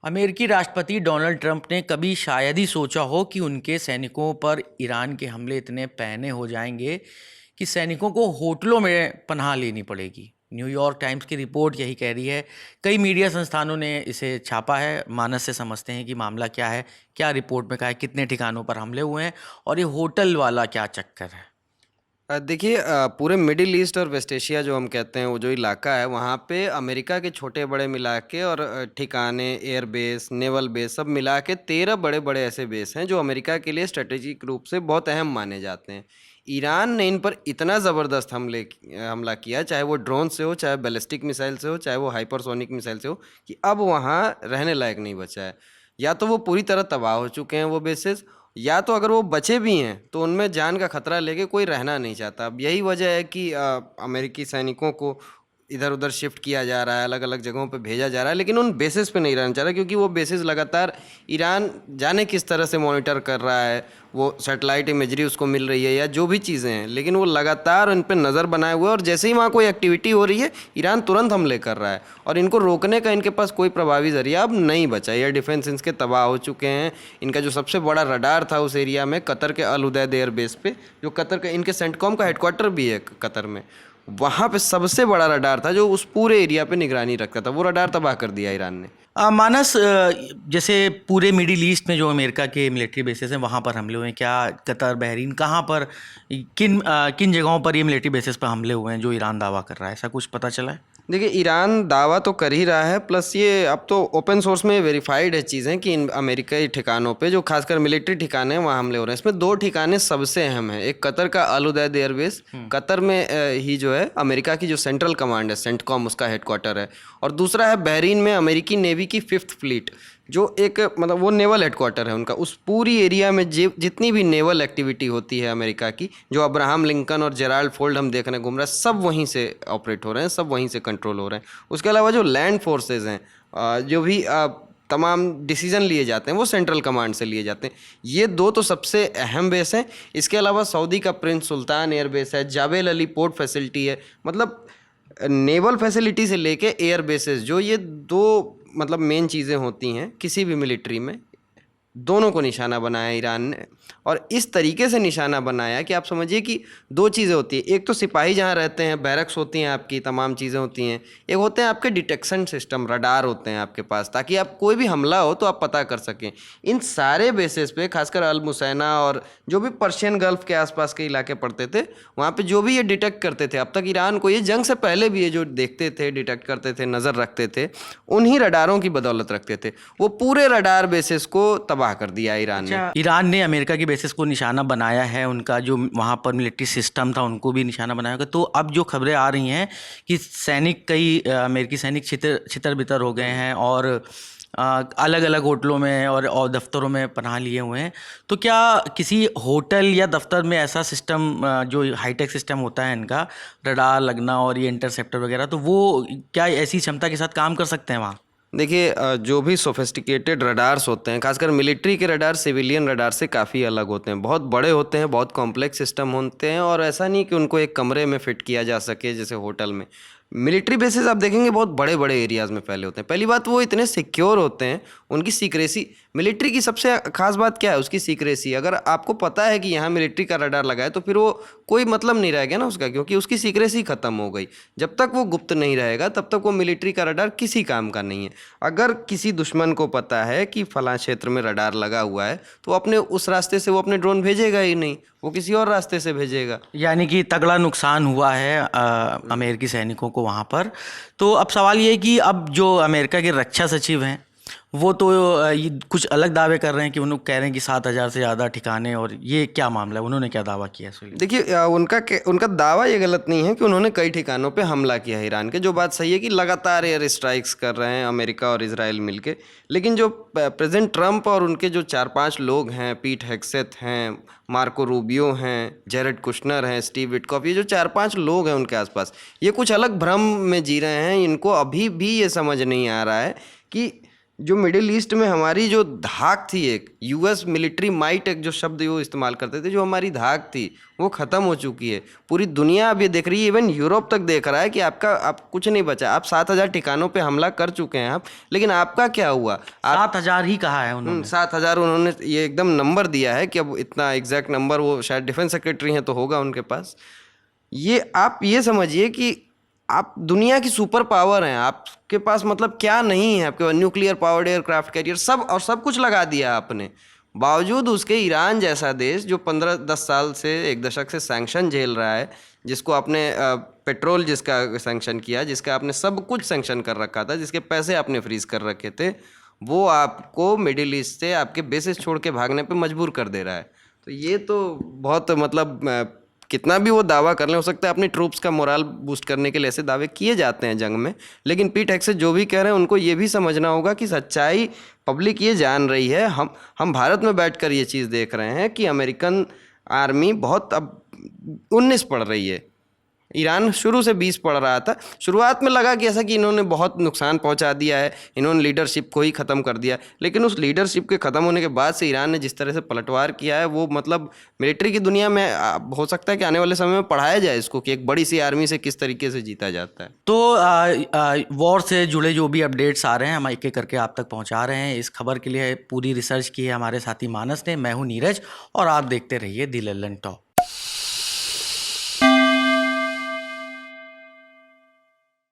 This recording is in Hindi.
अमेरिकी राष्ट्रपति डोनाल्ड ट्रंप ने कभी शायद ही सोचा हो कि उनके सैनिकों पर ईरान के हमले इतने पैने हो जाएंगे कि सैनिकों को होटलों में पनाह लेनी पड़ेगी। न्यूयॉर्क टाइम्स की रिपोर्ट यही कह रही है। कई मीडिया संस्थानों ने इसे छापा है। मानस से समझते हैं कि मामला क्या है, क्या रिपोर्ट में कहा है, कितने ठिकानों पर हमले हुए हैं और ये होटल वाला क्या चक्कर है। देखिए, पूरे मिडिल ईस्ट और वेस्ट एशिया जो हम कहते हैं, वो जो इलाका है, वहाँ पे अमेरिका के छोटे बड़े मिला के और ठिकाने, एयर बेस, नेवल बेस सब मिला के 13 बड़े बड़े ऐसे बेस हैं जो अमेरिका के लिए स्ट्रेटेजिक रूप से बहुत अहम माने जाते हैं। ईरान ने इन पर इतना ज़बरदस्त हमला किया, चाहे वो ड्रोन से हो, चाहे बैलिस्टिक मिसाइल से हो, चाहे वो हाइपरसोनिक मिसाइल से हो, कि अब वहाँ रहने लायक नहीं बचा है। या तो वो पूरी तरह तबाह हो चुके हैं वो बेसेस, या तो अगर वो बचे भी हैं तो उनमें जान का खतरा लेके कोई रहना नहीं चाहता। अब यही वजह है कि अमेरिकी सैनिकों को इधर उधर शिफ्ट किया जा रहा है, अलग अलग जगहों पे भेजा जा रहा है, लेकिन उन बेसिस पे नहीं रहना चाह रहा, क्योंकि वो बेसिस लगातार ईरान जाने किस तरह से मॉनिटर कर रहा है, वो सैटेलाइट इमेजरी उसको मिल रही है या जो भी चीज़ें हैं, लेकिन वो लगातार उन पर नज़र बनाए हुए है और जैसे ही वहाँ कोई एक्टिविटी हो रही है ईरान तुरंत हमले कर रहा है और इनको रोकने का इनके पास कोई प्रभावी जरिया अब नहीं बचा। एयर डिफेंस इनके तबाह हो चुके हैं। इनका जो सबसे बड़ा रडार था उस एरिया में, कतर के अल उदैद एयर बेस पे, जो कतर का इनके सेंटकॉम का हेडक्वार्टर भी है कतर में, वहाँ पे सबसे बड़ा रडार था जो उस पूरे एरिया पे निगरानी रखता था। वो रडार तबाह कर दिया ईरान ने। मानस, जैसे पूरे मिडिल ईस्ट में जो अमेरिका के मिलिट्री बेसेस हैं वहाँ पर हमले हुए हैं, क्या कतर, बहरीन, कहाँ पर, किन जगहों पर ये मिलिट्री बेसेस पर हमले हुए हैं जो ईरान दावा कर रहा है, ऐसा कुछ पता चला है? देखिए, ईरान दावा तो कर ही रहा है, प्लस ये अब तो ओपन सोर्स में वेरीफाइड है चीज़ें कि इन अमेरिकी ठिकानों पे जो खासकर मिलिट्री ठिकाने हैं वहाँ हमले हो रहे हैं। इसमें 2 ठिकाने सबसे अहम हैं। एक कतर का अल उदैद एयरबेस, कतर में ही जो है अमेरिका की जो सेंट्रल कमांड है, सेंटकॉम, उसका हेडक्वार्टर है। और दूसरा है बहरीन में अमेरिकी नेवी की 5th फ्लीट, जो एक मतलब वो नेवल हेडक्वार्टर है उनका। उस पूरी एरिया में जितनी भी नेवल एक्टिविटी होती है अमेरिका की, जो अब्राहम लिंकन और जेराल्ड फोल्ड हम देखने घूम रहे हैं, सब वहीं से ऑपरेट हो रहे हैं, सब वहीं से कंट्रोल हो रहे हैं। उसके अलावा जो लैंड फोर्सेज हैं, जो भी तमाम डिसीजन लिए जाते हैं वो सेंट्रल कमांड से लिए जाते हैं। ये 2 तो सबसे अहम बेस हैं। इसके अलावा सऊदी का प्रिंस सुल्तान एयर बेस है, जाबेल अली पोर्ट फैसिलिटी है। मतलब नेवल फैसिलिटी से लेके एयर बेसेस, जो ये 2 मतलब मेन चीज़ें होती हैं किसी भी मिलिट्री में, दोनों को निशाना बनाया ईरान ने। और इस तरीके से निशाना बनाया कि आप समझिए कि 2 चीज़ें होती हैं। एक तो सिपाही जहाँ रहते हैं, बैरक्स होती हैं आपकी, तमाम चीज़ें होती हैं। एक होते हैं आपके डिटेक्शन सिस्टम, रडार होते हैं आपके पास, ताकि आप कोई भी हमला हो तो आप पता कर सकें। इन सारे बेसिस पे, खासकर अल मुसैना और जो भी पर्शियन गल्फ के आसपास के इलाके पड़ते थे, वहाँ पे जो भी ये डिटेक्ट करते थे, अब तक ईरान को ये जंग से पहले भी ये जो देखते थे, डिटेक्ट करते थे, नज़र रखते थे, उन्हीं रडारों की बदौलत रखते थे। वो पूरे रडार बेसिस को तबाह कर दिया ईरान ने। ईरान ने अमेरिका की बेसिस को निशाना बनाया है, उनका जो वहाँ पर मिलिट्री सिस्टम था उनको भी निशाना बनाया होगा। तो अब जो खबरें आ रही हैं कि कई अमेरिकी सैनिक छितर बितर हो गए हैं और अलग अलग होटलों में और दफ्तरों में पनाह लिए हुए हैं, तो क्या किसी होटल या दफ्तर में ऐसा सिस्टम, जो हाईटेक सिस्टम होता है इनका, रडार लगना और ये इंटरसेप्टर वगैरह, तो वो क्या ऐसी क्षमता के साथ काम कर सकते हैं वहाँ? देखिए, जो भी सोफिस्टिकेटेड रडार्स होते हैं, खासकर मिलिट्री के रडार सिविलियन रडार से काफ़ी अलग होते हैं। बहुत बड़े होते हैं, बहुत कॉम्प्लेक्स सिस्टम होते हैं, और ऐसा नहीं कि उनको एक कमरे में फिट किया जा सके जैसे होटल में। मिलिट्री बेसिस आप देखेंगे बहुत बड़े बड़े एरियाज़ में फैले होते हैं। पहली बात, वो इतने सिक्योर होते हैं, उनकी सीक्रेसी, मिलिट्री की सबसे खास बात क्या है, उसकी सीक्रेसी। अगर आपको पता है कि यहाँ मिलिट्री का रडार लगा है तो फिर वो कोई मतलब नहीं रह गया ना उसका, क्योंकि उसकी सीक्रेसी ख़त्म हो गई। जब तक वो गुप्त नहीं रहेगा तब तक वो मिलिट्री का रडार किसी काम का नहीं है। अगर किसी दुश्मन को पता है कि फलां क्षेत्र में रडार लगा हुआ है तो अपने उस रास्ते से वो अपने ड्रोन भेजेगा ही नहीं, वो किसी और रास्ते से भेजेगा। यानी कि तगड़ा नुकसान हुआ है अमेरिकी सैनिकों को वहाँ पर। तो अब सवाल ये है कि अब जो अमेरिका के रक्षा सचिव हैं वो तो ये कुछ अलग दावे कर रहे हैं कि उन्होंने कह रहे हैं कि 7,000 से ज़्यादा ठिकाने, और ये क्या मामला है, उन्होंने क्या दावा किया है? देखिए, उनका दावा ये गलत नहीं है कि उन्होंने कई ठिकानों पे हमला किया है ईरान के। जो बात सही है कि लगातार एयर स्ट्राइक्स कर रहे हैं अमेरिका और इजराइल मिलके। लेकिन जो प्रेसिडेंट ट्रंप और उनके जो 4-5 लोग हैं, पीट हेग्सेथ हैं, मार्को रूबियो हैं, जेरेड कुशनर हैं, स्टीव विटकॉफ, ये जो 4-5 लोग हैं उनके आसपास, ये कुछ अलग भ्रम में जी रहे हैं। इनको अभी भी ये समझ नहीं आ रहा है कि जो मिडिल ईस्ट में हमारी जो धाक थी, एक यूएस मिलिट्री माइट, एक जो शब्द वो इस्तेमाल करते थे, जो हमारी धाक थी वो ख़त्म हो चुकी है। पूरी दुनिया अब ये देख रही है, इवन यूरोप तक देख रहा है कि आप कुछ नहीं बचा। आप 7,000 ठिकानों पे हमला कर चुके हैं आप, लेकिन आपका क्या हुआ? 7,000 ही कहा है उन्होंने। 7,000 उन्होंने ये एकदम नंबर दिया है कि अब इतना एग्जैक्ट नंबर वो शायद डिफेंस सेक्रेटरी हैं तो होगा उनके पास। ये आप ये समझिए कि आप दुनिया की सुपर पावर हैं, आपके पास मतलब क्या नहीं है आपके पास? न्यूक्लियर पावर्ड एयरक्राफ्ट कैरियर सब, और सब कुछ लगा दिया आपने। बावजूद उसके ईरान जैसा देश जो 15-10 साल से, एक दशक से सैंक्शन झेल रहा है, जिसको आपने पेट्रोल जिसका सैंक्शन किया, जिसका आपने सब कुछ सैंक्शन कर रखा था, जिसके पैसे आपने फ्रीज कर रखे थे, वो आपको मिडिल ईस्ट से आपके बेसिस छोड़ के भागने पे मजबूर कर दे रहा है। तो ये तो बहुत मतलब कितना भी वो दावा कर लें, हो सकता है अपनी ट्रूप्स का मोराल बूस्ट करने के लिए ऐसे दावे किए जाते हैं जंग में, लेकिन पीठ हेगसेथ जो भी कह रहे हैं उनको ये भी समझना होगा कि सच्चाई पब्लिक ये जान रही है। हम भारत में बैठकर ये चीज़ देख रहे हैं कि अमेरिकन आर्मी बहुत अब 19 पड़ रही है। ईरान शुरू से 20 पड़ रहा था। शुरुआत में लगा कि ऐसा कि इन्होंने बहुत नुकसान पहुंचा दिया है, इन्होंने लीडरशिप को ही ख़त्म कर दिया, लेकिन उस लीडरशिप के ख़त्म होने के बाद से ईरान ने जिस तरह से पलटवार किया है, वो मतलब मिलिट्री की दुनिया में हो सकता है कि आने वाले समय में पढ़ाया जाए इसको कि एक बड़ी सी आर्मी से किस तरीके से जीता जाता है। तो वॉर से जुड़े जो भी अपडेट्स आ रहे हैं हम एक एक करके आप तक पहुंचा रहे हैं। इस खबर के लिए पूरी रिसर्च की है हमारे साथी मानस ने। मैं हूं नीरज और आप देखते रहिए दी लल्लन टॉक।